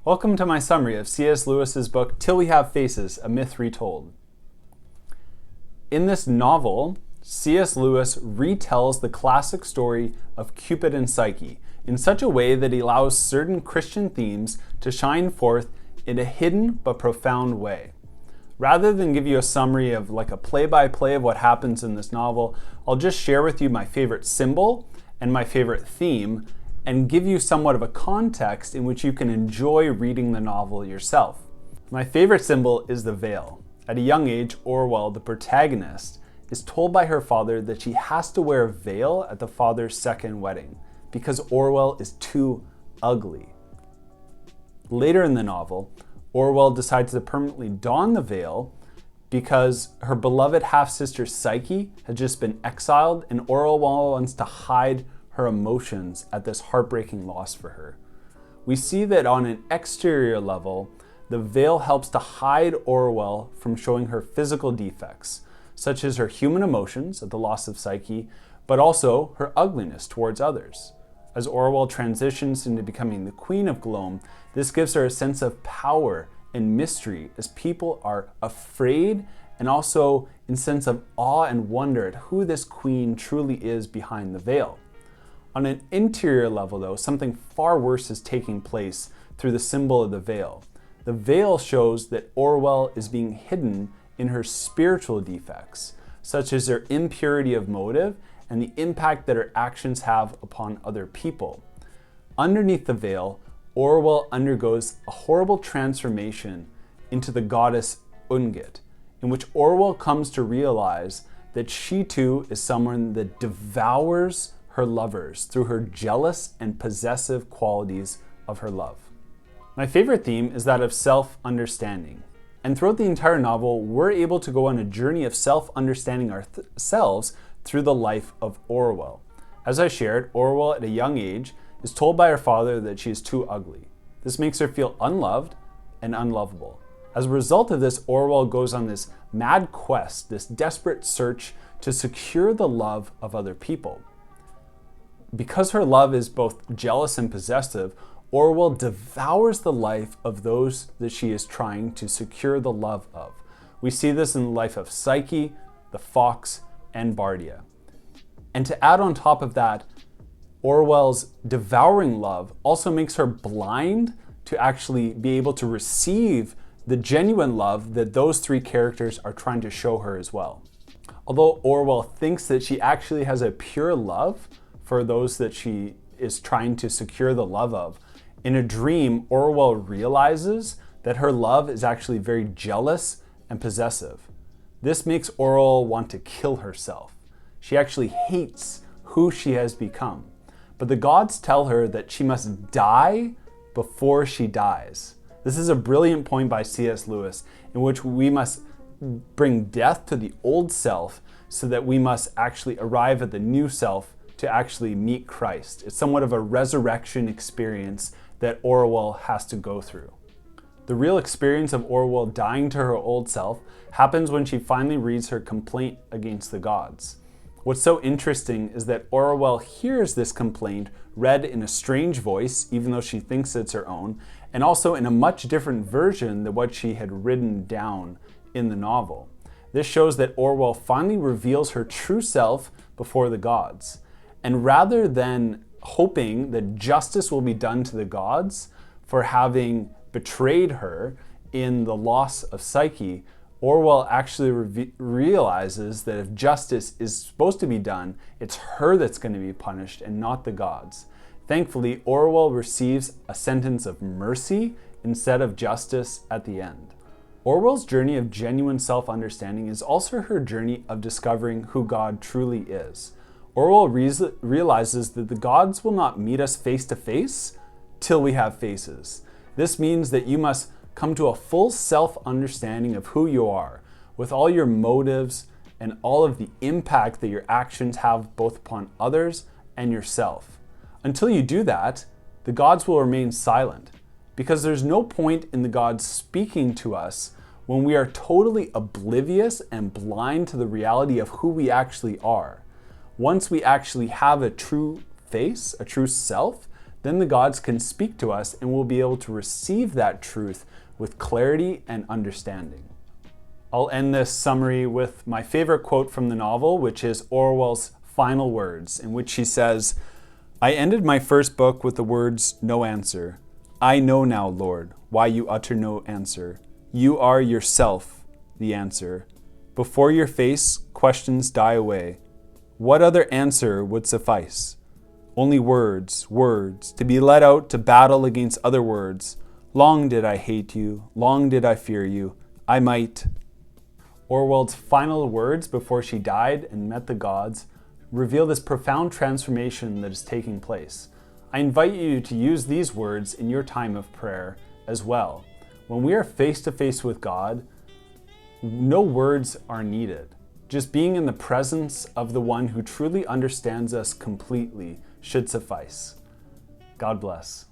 Welcome to my summary of C.S. Lewis's book, Till We Have Faces, A Myth Retold. In this novel, C.S. Lewis retells the classic story of Cupid and Psyche in such a way that he allows certain Christian themes to shine forth in a hidden but profound way. Rather than give you a summary of like a play-by-play of what happens in this novel, I'll just share with you my favorite symbol and my favorite theme and give you somewhat of a context in which you can enjoy reading the novel yourself. My favorite symbol is the veil. At a young age, Orwell, the protagonist, is told by her father that she has to wear a veil at the father's second wedding because Orwell is too ugly. Later in the novel, Orwell decides to permanently don the veil because her beloved half-sister Psyche had just been exiled and Orwell wants to hide her emotions at this heartbreaking loss for her. We see that on an exterior level, the veil helps to hide Orwell from showing her physical defects, such as her human emotions at the loss of Psyche, but also her ugliness towards others. As Orwell transitions into becoming the Queen of Gloam, this gives her a sense of power and mystery as people are afraid and also in sense of awe and wonder at who this queen truly is behind the veil. On an interior level, though, something far worse is taking place through the symbol of the veil. The veil shows that Orwell is being hidden in her spiritual defects, such as her impurity of motive and the impact that her actions have upon other people. Underneath the veil, Orwell undergoes a horrible transformation into the goddess Ungit, in which Orwell comes to realize that she too is someone that devours her lovers through her jealous and possessive qualities of her love. My favorite theme is that of self-understanding. And throughout the entire novel, we're able to go on a journey of self-understanding ourselves through the life of Orwell. As I shared, Orwell at a young age is told by her father that she is too ugly. This makes her feel unloved and unlovable. As a result of this, Orwell goes on this mad quest, this desperate search to secure the love of other people. Because her love is both jealous and possessive, Orwell devours the life of those that she is trying to secure the love of. We see this in the life of Psyche, the fox, and Bardia. And to add on top of that, Orwell's devouring love also makes her blind to actually be able to receive the genuine love that those three characters are trying to show her as well. Although Orwell thinks that she actually has a pure love for those that she is trying to secure the love of, in a dream, Orwell realizes that her love is actually very jealous and possessive. This makes Orwell want to kill herself. She actually hates who she has become. But the gods tell her that she must die before she dies. This is a brilliant point by C.S. Lewis, in which we must bring death to the old self so that we must actually arrive at the new self to actually meet Christ. It's somewhat of a resurrection experience that Orwell has to go through. The real experience of Orwell dying to her old self happens when she finally reads her complaint against the gods. What's so interesting is that Orwell hears this complaint read in a strange voice, even though she thinks it's her own, and also in a much different version than what she had written down in the novel. This shows that Orwell finally reveals her true self before the gods. And rather than hoping that justice will be done to the gods for having betrayed her in the loss of Psyche, Orwell actually realizes that if justice is supposed to be done, it's her that's going to be punished and not the gods. Thankfully, Orwell receives a sentence of mercy instead of justice at the end. Orwell's journey of genuine self-understanding is also her journey of discovering who God truly is. Orwell realizes that the gods will not meet us face to face till we have faces. This means that you must come to a full self-understanding of who you are, with all your motives and all of the impact that your actions have both upon others and yourself. Until you do that, the gods will remain silent, because there's no point in the gods speaking to us when we are totally oblivious and blind to the reality of who we actually are. Once we actually have a true face, a true self, Then the gods can speak to us and we'll be able to receive that truth with clarity and understanding. I'll end this summary with my favorite quote from the novel, which is Orwell's final words, in which he says, "I ended my first book with the words, 'No answer.' I know now, Lord, why you utter no answer. You are yourself the answer. Before your face, questions die away. What other answer would suffice? Only words, words, to be led out to battle against other words. Long did I hate you, long did I fear you. I might." Orwell's final words before she died and met the gods reveal this profound transformation that is taking place. I invite you to use these words in your time of prayer as well. When we are face to face with God, no words are needed. Just being in the presence of the one who truly understands us completely should suffice. God bless.